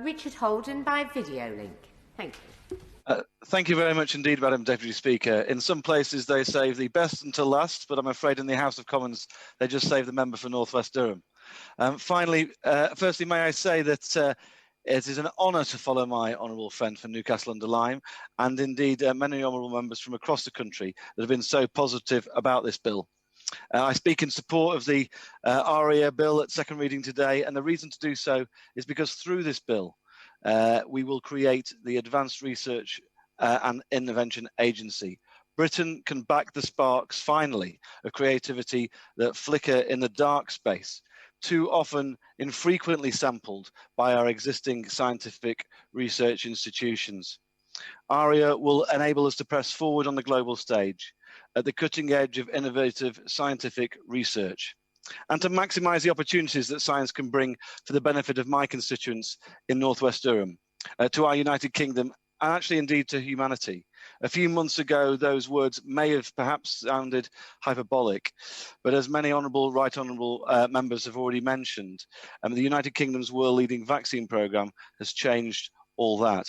Richard Holden by video link. Thank you. Thank you very much indeed, Madam Deputy Speaker. In some places they save the best until last, but I'm afraid in the House of Commons they just save the member for North West Durham. Finally, firstly, may I say that it is an honour to follow my honourable friend from Newcastle-under-Lyme, and indeed many honourable members from across the country that have been so positive about this bill. I speak in support of the ARIA bill at second reading today, and the reason to do so is because through this bill, we will create the Advanced Research and Invention Agency. Britain can back the sparks, finally, of creativity that flicker in the dark space, too often infrequently sampled by our existing scientific research institutions. ARIA will enable us to press forward on the global stage at the cutting edge of innovative scientific research, and to maximise the opportunities that science can bring for the benefit of my constituents in North West Durham, to our United Kingdom, and actually indeed to humanity. A few months ago, those words may have perhaps sounded hyperbolic, but as many right honourable members have already mentioned, the United Kingdom's world-leading vaccine programme has changed all that.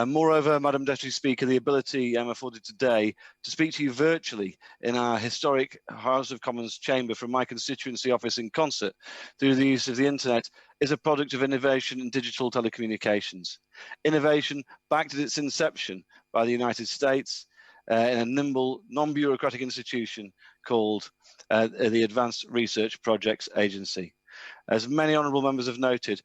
Moreover, Madam Deputy Speaker, the ability I'm afforded today to speak to you virtually in our historic House of Commons chamber from my constituency office in concert through the use of the internet is a product of innovation in digital telecommunications. Innovation backed at its inception by the United States in a nimble, non-bureaucratic institution called the Advanced Research Projects Agency. As many honourable members have noted,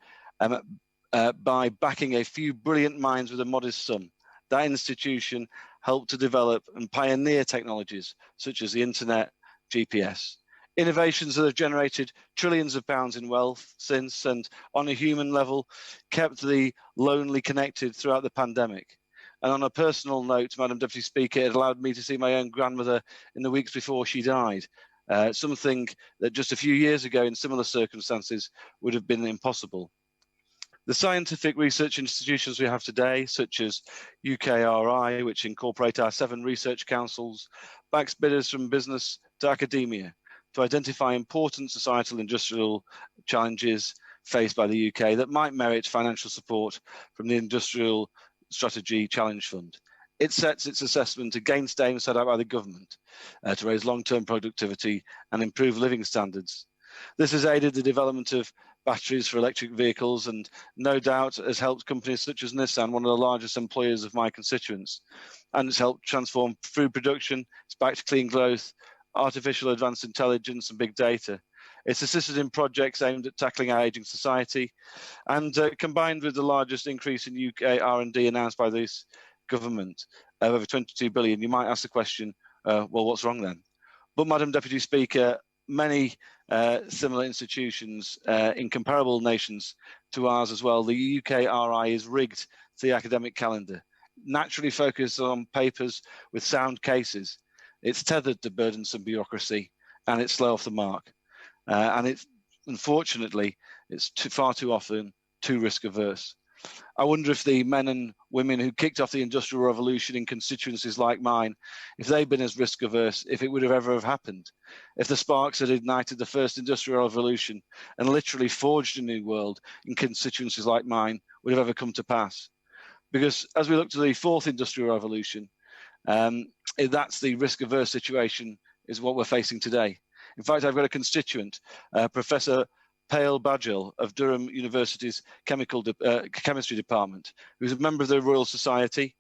by backing a few brilliant minds with a modest sum, that institution helped to develop and pioneer technologies such as the internet, GPS. Innovations that have generated trillions of pounds in wealth since, and on a human level, kept the lonely connected throughout the pandemic. And on a personal note, Madam Deputy Speaker, it allowed me to see my own grandmother in the weeks before she died, something that just a few years ago in similar circumstances would have been impossible. The scientific research institutions we have today, such as UKRI, which incorporate our 7 research councils, backs bidders from business to academia to identify important societal industrial challenges faced by the UK that might merit financial support from the Industrial Strategy Challenge Fund. It sets its assessment against aims set out by the government to raise long-term productivity and improve living standards. This has aided the development of batteries for electric vehicles and no doubt has helped companies such as Nissan, one of the largest employers of my constituents. And it's helped transform food production, it's backed clean growth, artificial advanced intelligence and big data. It's assisted in projects aimed at tackling our ageing society, and combined with the largest increase in UK R&D announced by this government of over 22 billion, you might ask the question, well, what's wrong then? But Madam Deputy Speaker, many similar institutions in comparable nations to ours as well, the UKRI is rigged to the academic calendar, naturally focused on papers with sound cases. It's tethered to burdensome bureaucracy and it's slow off the mark. And it's, unfortunately, it's far too often too risk averse. I wonder if the men and women who kicked off the Industrial Revolution in constituencies like mine, if they'd been as risk averse, if it would have ever have happened, if the sparks had ignited the first Industrial Revolution and literally forged a new world in constituencies like mine would have ever come to pass. Because as we look to the fourth Industrial Revolution, that's the risk averse situation is what we're facing today. In fact, I've got a constituent, Professor Pale Badgell of Durham University's Chemistry Department, who's a member of the Royal Society,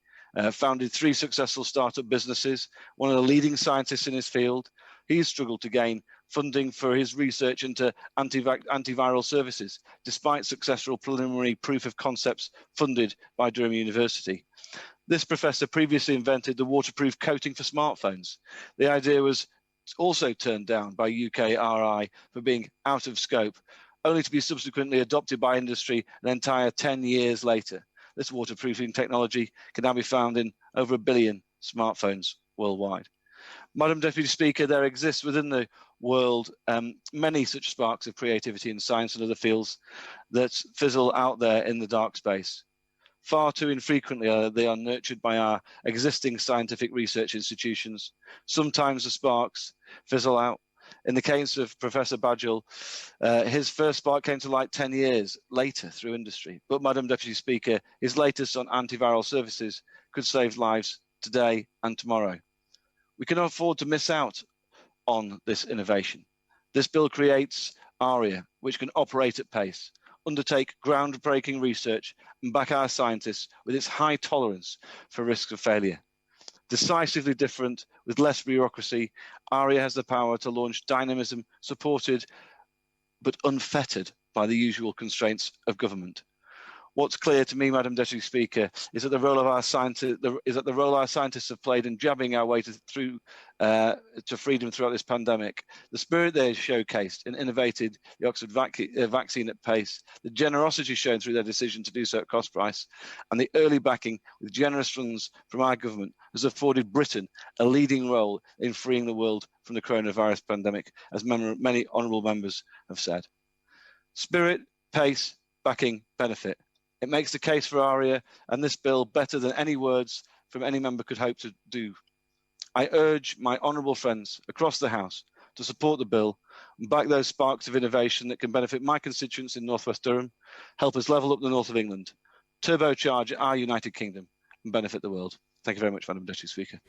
founded 3 successful startup businesses, one of the leading scientists in his field. He's struggled to gain funding for his research into antiviral services, despite successful preliminary proof of concepts funded by Durham University. This professor previously invented the waterproof coating for smartphones. The idea was also turned down by UKRI for being out of scope, only to be subsequently adopted by industry an entire 10 years later. This waterproofing technology can now be found in over 1 billion smartphones worldwide. Madam Deputy Speaker, there exists within the world many such sparks of creativity in science and other fields that fizzle out there in the dark space. Far too infrequently they are nurtured by our existing scientific research institutions. Sometimes the sparks fizzle out, In the case of Professor Badgell, his first spark came to light 10 years later through industry. But, Madam Deputy Speaker, his latest on antiviral services could save lives today and tomorrow. We cannot afford to miss out on this innovation. This bill creates ARIA, which can operate at pace, undertake groundbreaking research, and back our scientists with its high tolerance for risks of failure. Decisively different, with less bureaucracy, ARIA has the power to launch dynamism supported but unfettered by the usual constraints of government. What's clear to me, Madam Deputy Speaker, is that the role our scientists have played in jabbing our way to freedom throughout this pandemic, the spirit they showcased and innovated the Oxford vaccine at pace, the generosity shown through their decision to do so at cost price, and the early backing with generous funds from our government has afforded Britain a leading role in freeing the world from the coronavirus pandemic, as many honourable members have said. Spirit, pace, backing, benefit. It makes the case for ARIA and this bill better than any words from any member could hope to do. I urge my honourable friends across the House to support the bill and back those sparks of innovation that can benefit my constituents in North West Durham, help us level up the north of England, turbocharge our United Kingdom and benefit the world. Thank you very much, Madam Deputy Speaker.